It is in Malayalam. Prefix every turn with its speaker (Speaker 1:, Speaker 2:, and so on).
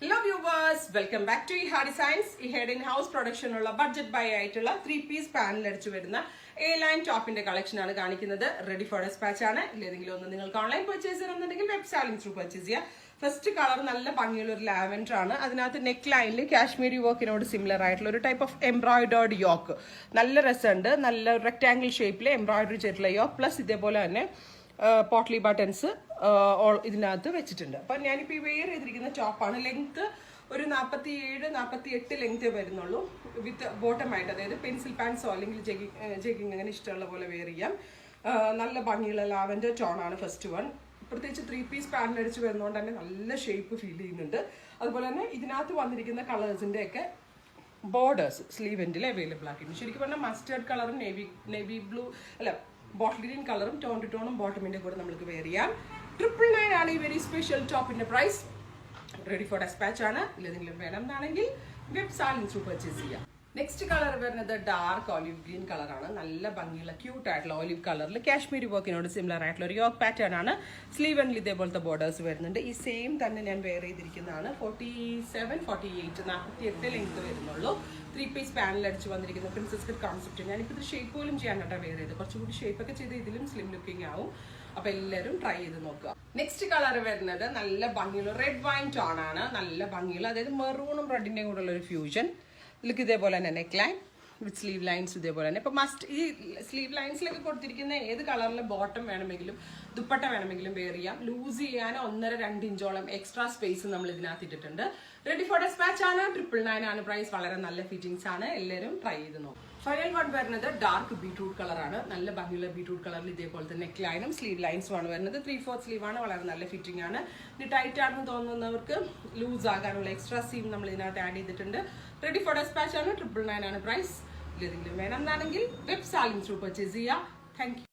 Speaker 1: Hello viewers, welcome back to Iha Designs. Here in house production ulla budget buy ആയിട്ടുള്ള 3-piece panel അടിച്ചു വരുന്ന A-line ടോപ്പിന്റെ കളക്ഷൻ ആണ് കാണിക്കുന്നത്. റെഡി ഫോർ ഡെസ്പാച്ച് ആണ്. ഇല്ലെങ്കിലും ഒന്ന് നിങ്ങൾക്ക് ഓൺലൈൻ പർച്ചേസ് ചെയ്യണമെന്നുണ്ടെങ്കിൽ വെബ് സാലിംഗ് ത്രൂ പർച്ചേസ് ചെയ്യാം. ഫസ്റ്റ് കളർ നല്ല ഭംഗിയുള്ള ഒരു ലാവൻഡർ ആണ്. അതിനകത്ത് നെക്ക് ലൈനിൽ കാശ്മീരി വർക്കിനോട് സിമിലർ ആയിട്ടുള്ള ഒരു ടൈപ്പ് ഓഫ് എംബ്രോയിഡേർഡ് യോക്ക്. നല്ല രസമുണ്ട്. നല്ല റെക്ടാംഗിൾ ഷേപ്പിൽ എംബ്രോയിഡറി ചെയ്തിട്ടുള്ള യോക്ക് പ്ലസ് ഇതേപോലെ തന്നെ പോട്ട്ലി ബട്ടൺസ് ഇതിനകത്ത് വെച്ചിട്ടുണ്ട്. അപ്പം ഞാനിപ്പോൾ ഈ വെയർ ചെയ്തിരിക്കുന്ന ടോപ്പാണ്. ലെങ്ത് ഒരു 47-48 ലെങ്ത് വരുന്നുള്ളൂ. വിത്ത് ബോട്ടമായിട്ട്, അതായത് പെൻസിൽ പാൻസോ അല്ലെങ്കിൽ ജെഗിങ് അങ്ങനെ ഇഷ്ടമുള്ള പോലെ വെയർ ചെയ്യാം. നല്ല ഭംഗിയുള്ള ലാവൻഡർ ടോണാണ് ഫസ്റ്റ് വൺ. പ്രത്യേകിച്ച് 3-piece പാനൽ അടിച്ച് വരുന്നതുകൊണ്ട് തന്നെ നല്ല ഷേപ്പ് ഫീൽ ചെയ്യുന്നുണ്ട്. അതുപോലെ തന്നെ ഇതിനകത്ത് വന്നിരിക്കുന്ന കളേഴ്സിൻ്റെ ഒക്കെ ബോർഡേഴ്സ് സ്ലീവ് എൻഡിൽ അവൈലബിൾ ആക്കിയിട്ടുണ്ട്. ശരിക്കും പറഞ്ഞാൽ മസ്റ്റേർഡ് കളറും നേവി ബ്ലൂ അല്ല ബോട്ടിൽ ഗ്രീൻ കളറും ടോൺ ടു ടോണും ബോട്ടമിൻ്റെ കൂടെ നമുക്ക് വെയർ ചെയ്യാം. 999 ആണ് ഈ വെരി സ്പെഷ്യൽ ടോപ്പിന്റെ പ്രൈസ്. റെഡി ഫോർ ഡെസ്പാച്ച് ആണ്. ഇല്ലെങ്കിലും വേണം എന്നാണെങ്കിൽ വെബ് സാലിംഗ് ത്രൂ പർച്ചേസ് ചെയ്യാം. നെക്സ്റ്റ് കളർ വരുന്നത് ഡാർക്ക് ഓലിവ് ഗ്രീൻ കളറാണ്. നല്ല ഭംഗിയുള്ള ക്യൂട്ട് ആയിട്ടുള്ള ഓലിവ് കളറിൽ കാശ്മീരി വർക്കിനോട് സിമിലർ ആയിട്ടുള്ള ഒരു യോക്ക് പാറ്റേൺ ആണ്. സ്ലീവ് എൻഡിൽ ഇതേപോലത്തെ ബോർഡേഴ്സ് വരുന്നുണ്ട്. ഈ സെയിം തന്നെ ഞാൻ വെയർ ചെയ്തിരിക്കുന്നതാണ്. 47-48 ലെങ്ത് വരുന്നുള്ളൂ. 3-piece പാനൽ അടിച്ച് വന്നിരിക്കുന്ന പ്രിൻസസ് കട്ട് കോൺസെപ്റ്റ്. ഞാനിപ്പോൾ ഇത് ഷേപ്പ് പോലും ചെയ്യാനായിട്ടാ വെയർ ചെയ്ത്. കുറച്ചുകൂടി ഷേപ്പൊക്കെ ചെയ്ത് ഇതിലും സ്ലിം ലുക്കിംഗ് ആവും. അപ്പൊ എല്ലാവരും ട്രൈ ചെയ്ത് നോക്കുക. നെക്സ്റ്റ് കളർ വരുന്നത് നല്ല ഭംഗിയുള്ള റെഡ് വൈൻ ടോൺ ആണ്. നല്ല ഭംഗിയുള്ള, അതായത് മെറൂണും റെഡിന്റെയും കൂടെ ഉള്ള ഒരു ഫ്യൂഷൻ. ഇതിലേക്ക് ഇതേപോലെ തന്നെ neck line with sleeve lines ഇതേപോലെ തന്നെ. ഇപ്പൊ മസ്റ്റ് ഈ സ്ലീവ് ലൈൻസിലൊക്കെ കൊടുത്തിരിക്കുന്ന ഏത് കളറിലെ ബോട്ടം വേണമെങ്കിലും ദുപ്പട്ട വേണമെങ്കിലും വെയർ ചെയ്യാം. ലൂസ് ചെയ്യാൻ 1.5-2 ഇഞ്ചോളം എക്സ്ട്രാ സ്പേസ് നമ്മൾ ഇതിനകത്ത് ഇട്ടിട്ടുണ്ട്. റെഡി ഫോർ ഡെസ്പാച്ച് ആണ്. 999 ആണ് പ്രൈസ്. വളരെ നല്ല ഫിറ്റിംഗ്സ് ആണ്. എല്ലാവരും ട്രൈ ചെയ്ത് നോക്കും. ഫൈനൽ വൺ വരുന്നത് ഡാർക്ക് ബീട്രൂട്ട് കളറാണ്. നല്ല ഭംഗിയുള്ള ബീട്രൂട്ട് കളറിൽ ഇതേപോലത്തെ നെക്ക് ലൈനും സ്ലീവ് ലൈൻസും ആണ് വരുന്നത്. 3/4 സ്ലീവ് ആണ്. വളരെ നല്ല ഫിറ്റിംഗ് ആണ്. ഇനി ടൈറ്റ് ആണെന്ന് തോന്നുന്നവർക്ക് ലൂസ് ആകാനുള്ള എക്സ്ട്രാ സീം നമ്മൾ ഇതിനകത്ത് ആഡ് ചെയ്തിട്ടുണ്ട്. റെഡി ഫോർ ഡെസ്പാച്ച് ആണ്. 999 ആണ് പ്രൈസ്. ഇല്ലെങ്കിലും വേണമെന്നാണെങ്കിൽ വെബ് സാലിംഗ് ത്രൂ പർച്ചേസ് ചെയ്യാം. Thank you.